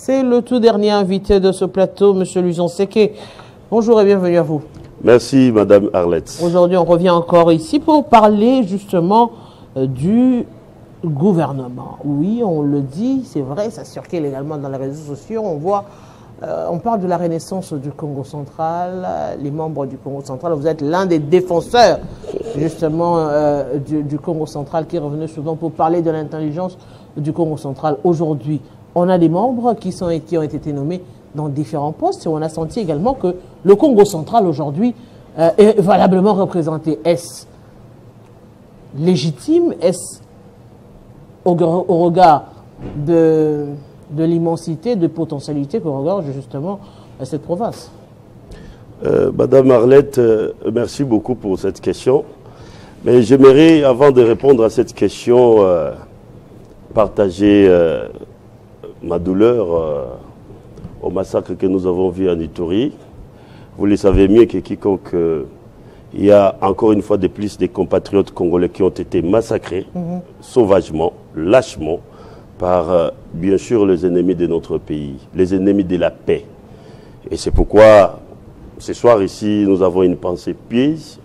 C'est le tout dernier invité de ce plateau, M. Louison Seke. Bonjour et bienvenue à vous. Merci, Madame Arlette. Aujourd'hui, on revient encore ici pour parler justement du gouvernement. Oui, on le dit, c'est vrai, ça circule également dans les réseaux sociaux. On voit, on parle de la renaissance du Congo central, les membres du Congo central. Vous êtes l'un des défenseurs justement du Congo central qui est revenu souvent pour parler de l'intelligence du Congo central. Aujourd'hui, on a des membres qui ont été nommés dans différents postes et on a senti également que le Congo central aujourd'hui est valablement représenté. Est-ce légitime? Est-ce au regard de l'immensité, de potentialité que regorge justement cette province? Madame Arlette, merci beaucoup pour cette question. Mais j'aimerais, avant de répondre à cette question, partager ma douleur au massacre que nous avons vu en Ituri. Vous le savez mieux que quiconque, il y a encore une fois de plus des compatriotes congolais qui ont été massacrés sauvagement, lâchement, par bien sûr les ennemis de notre pays, les ennemis de la paix. Et c'est pourquoi ce soir ici, nous avons une pensée pieuse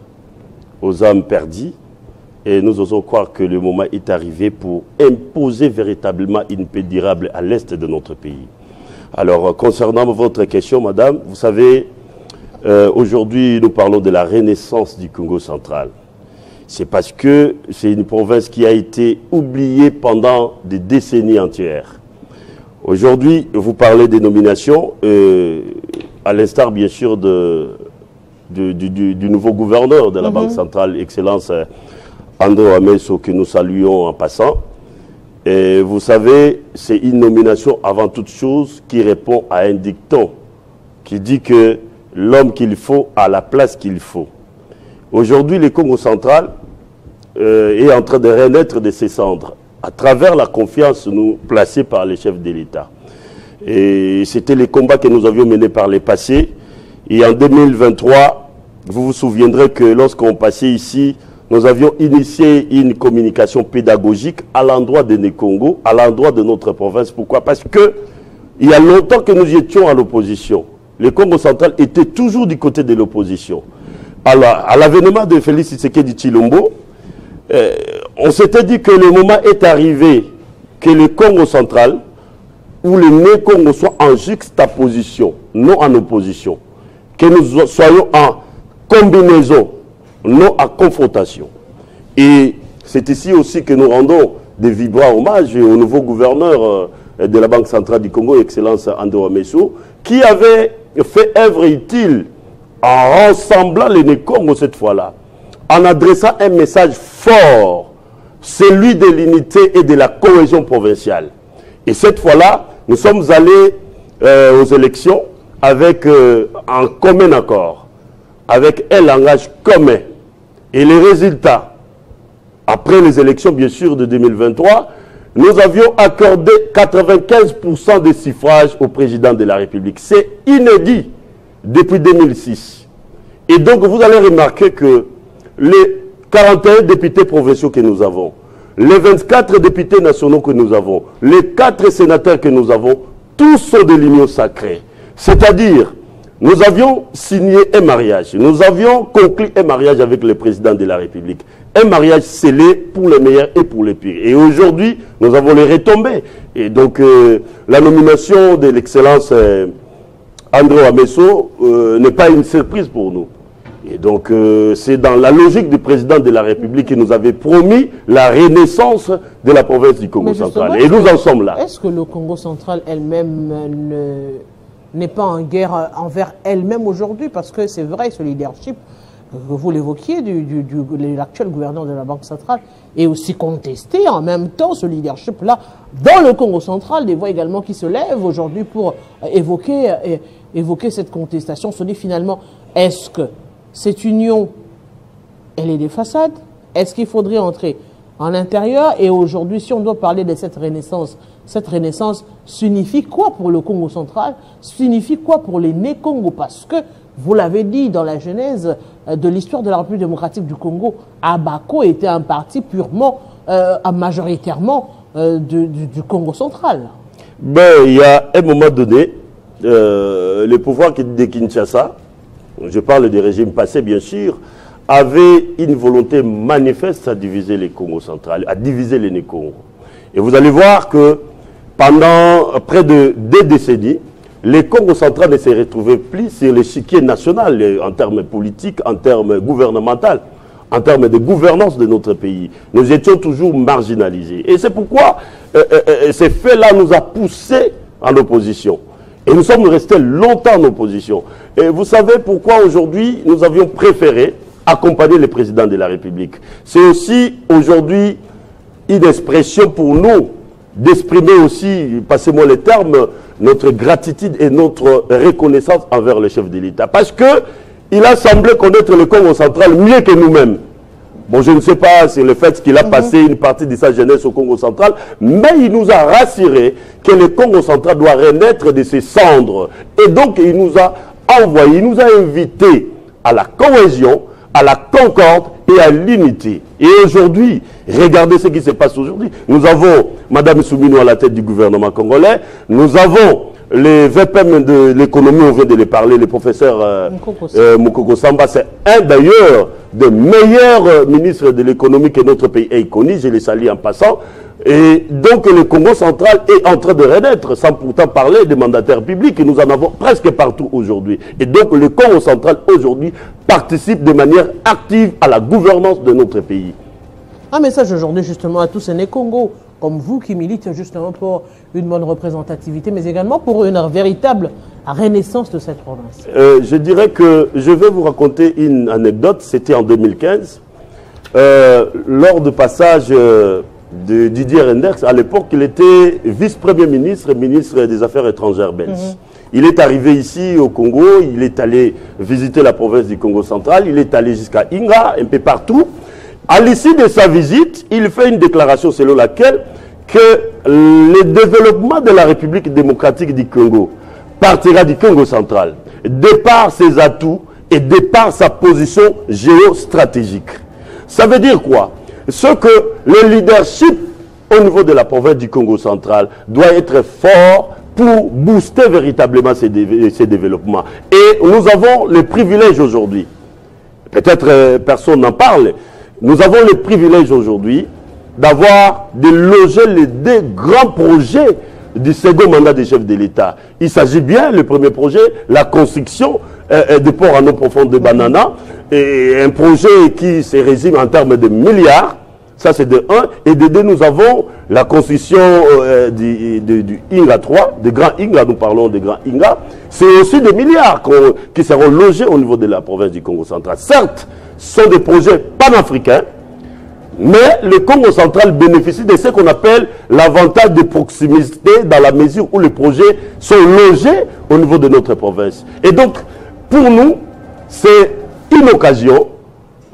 aux âmes perdues et nous osons croire que le moment est arrivé pour imposer véritablement une paix durable à l'est de notre pays. Alors, concernant votre question, madame, vous savez, aujourd'hui, nous parlons de la renaissance du Congo central. C'est parce que c'est une province qui a été oubliée pendant des décennies entières. Aujourd'hui, vous parlez des nominations, à l'instar, bien sûr, du nouveau gouverneur de la Banque centrale, Excellence André Ameso, que nous saluons en passant. Et vous savez, c'est une nomination avant toute chose qui répond à un dicton qui dit que l'homme qu'il faut a la place qu'il faut. Aujourd'hui, le Congo central est en train de renaître de ses cendres à travers la confiance nous placée par les chefs de l'État. Et c'était les combats que nous avions menés par le passé. Et en 2023, vous vous souviendrez que lorsqu'on passait ici, nous avions initié une communication pédagogique à l'endroit de Congo, à l'endroit de notre province. Pourquoi? Parce que il y a longtemps que nous étions à l'opposition. Le Congo central était toujours du côté de l'opposition. Alors, à l'avènement de Félix Tshisekedi Tshilombo, on s'était dit que le moment est arrivé que le Congo central ou le Né-Congo soit en juxtaposition, non en opposition. Que nous soyons en combinaison, non à confrontation. Et c'est ici aussi que nous rendons des vibrants hommages au nouveau gouverneur de la Banque centrale du Congo, Excellence André Ameso, qui avait fait œuvre utile en rassemblant les Né-Congo cette fois-là, en adressant un message fort, celui de l'unité et de la cohésion provinciale. Et cette fois-là, nous sommes allés aux élections avec un commun accord, avec un langage commun. Et les résultats, après les élections bien sûr de 2023, nous avions accordé 95% des suffrages au président de la République. C'est inédit depuis 2006. Et donc vous allez remarquer que les 41 députés provinciaux que nous avons, les 24 députés nationaux que nous avons, les 4 sénateurs que nous avons, tous sont de l'union sacrée. C'est-à-dire, nous avions signé un mariage, nous avions conclu un mariage avec le président de la République. Un mariage scellé pour les meilleurs et pour les pires. Et aujourd'hui, nous avons les retombées. Et donc, la nomination de l'excellence André Ameso n'est pas une surprise pour nous. Et donc, c'est dans la logique du président de la République qui nous avait promis la renaissance de la province du Congo central. Et nous en sommes là. Est-ce que le Congo central elle-même n'est pas en guerre envers elle-même aujourd'hui? Parce que c'est vrai, ce leadership, vous l'évoquiez, l'actuel gouverneur de la Banque centrale est aussi contesté. En même temps, ce leadership-là, dans le Congo central, des voix également qui se lèvent aujourd'hui pour évoquer cette contestation. Se dit finalement, est-ce que cette union, elle est des façades? Est-ce qu'il faudrait entrer en l'intérieur? Et aujourd'hui, si on doit parler de cette renaissance signifie quoi pour le Congo central? Signifie quoi pour les Né-Congo? Parce que, vous l'avez dit dans la genèse de l'histoire de la République démocratique du Congo, Abako était un parti purement, majoritairement du Congo central. Ben, il y a un moment donné, le pouvoir de Kinshasa, je parle des régimes passés bien sûr, avait une volonté manifeste à diviser les Congos centrales, à diviser les Congo. Et vous allez voir que pendant près de 2 décennies, les Congo centrales ne se retrouvaient plus sur l'échiquier national en termes politiques, en termes gouvernementaux, en termes de gouvernance de notre pays. Nous étions toujours marginalisés. Et c'est pourquoi ces faits-là nous a poussés en opposition. Et nous sommes restés longtemps en opposition. Et vous savez pourquoi aujourd'hui nous avions préféré accompagner le président de la République. C'est aussi aujourd'hui une expression pour nous d'exprimer aussi, passez-moi les termes, notre gratitude et notre reconnaissance envers le chef de l'État. Parce qu'il a semblé connaître le Congo central mieux que nous-mêmes. Bon, je ne sais pas si le fait qu'il a passé une partie de sa jeunesse au Congo central, mais il nous a rassuré que le Congo central doit renaître de ses cendres. Et donc, il nous a envoyé, il nous a invités à la cohésion, à la concorde et à l'unité. Et aujourd'hui, regardez ce qui se passe aujourd'hui. Nous avons Mme Soumino à la tête du gouvernement congolais. Nous avons les VPM de l'économie, on vient de les parler, le professeur Moukoko Samba. C'est un d'ailleurs des meilleurs ministres de l'économie que notre pays ait connu. Je les salue en passant. Et donc le Congo central est en train de renaître, sans pourtant parler des mandataires publics. Et nous en avons presque partout aujourd'hui. Et donc le Congo central aujourd'hui participe de manière active à la gouvernance de notre pays. Un message aujourd'hui justement à tous ces Congos comme vous qui militent justement pour une bonne représentativité, mais également pour une véritable renaissance de cette province. Je dirais que je vais vous raconter une anecdote. C'était en 2015, lors du passage de Didier Reynders. À l'époque, il était vice-premier ministre, ministre des Affaires étrangères belge. Il est arrivé ici au Congo, il est allé visiter la province du Congo central, il est allé jusqu'à Inga, un peu partout. À l'issue de sa visite, il fait une déclaration selon laquelle que le développement de la République démocratique du Congo partira du Congo central, de par ses atouts et de par sa position géostratégique. Ça veut dire quoi? Ce que le leadership au niveau de la province du Congo central doit être fort pour booster véritablement ces développements. Et nous avons le privilège aujourd'hui, peut-être personne n'en parle, nous avons le privilège aujourd'hui d'avoir de loger les 2 grands projets du second mandat des chefs de l'État. Il s'agit bien, le premier projet, la construction de port en eau profonde de Banana, et un projet qui se résume en termes de milliards. Ça, c'est de 1. Et de 2, nous avons la construction du Inga 3, de Grand Inga, nous parlons de Grand Inga. C'est aussi des milliards qui seront logés au niveau de la province du Congo central. Certes, ce sont des projets panafricains, mais le Congo central bénéficie de ce qu'on appelle l'avantage de proximité dans la mesure où les projets sont logés au niveau de notre province. Et donc, pour nous, c'est une occasion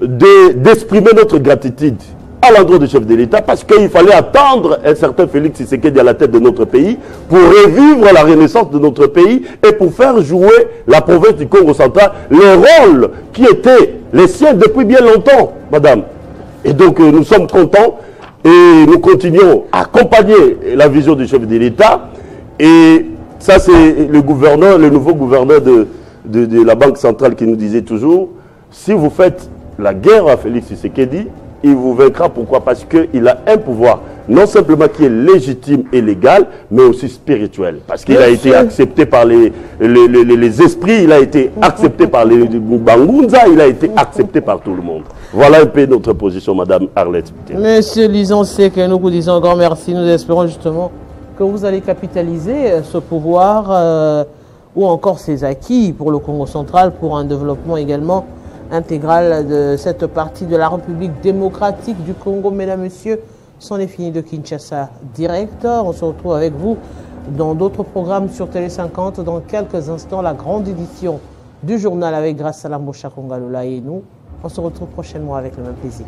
d'exprimer notre gratitude à l'endroit du chef de l'État, parce qu'il fallait attendre un certain Félix Tshisekedi à la tête de notre pays pour revivre la renaissance de notre pays et pour faire jouer la province du Congo central le rôle qui était le sien depuis bien longtemps, madame. Et donc nous sommes contents et nous continuons à accompagner la vision du chef de l'État. Et ça, c'est le gouverneur, le nouveau gouverneur de la Banque centrale qui nous disait toujours, si vous faites la guerre à Félix Tshisekedi, il vous vaincra. Pourquoi? Parce qu'il a un pouvoir, non simplement qui est légitime et légal, mais aussi spirituel. Parce qu'il a été accepté par les esprits, il a été accepté par les Bangunza, il a été accepté par tout le monde. Voilà un peu notre position, Madame Arlette. Monsieur Lison, c'est que nous vous disons un grand merci. Nous espérons justement que vous allez capitaliser ce pouvoir ou encore ses acquis pour le Congo central, pour un développement également intégral de cette partie de la République démocratique du Congo. Mesdames, Messieurs, c'en est fini de Kinshasa Direct. On se retrouve avec vous dans d'autres programmes sur Télé 50. Dans quelques instants, la grande édition du journal avec Grâce à la Mosha Kongalola et nous. On se retrouve prochainement avec le même plaisir.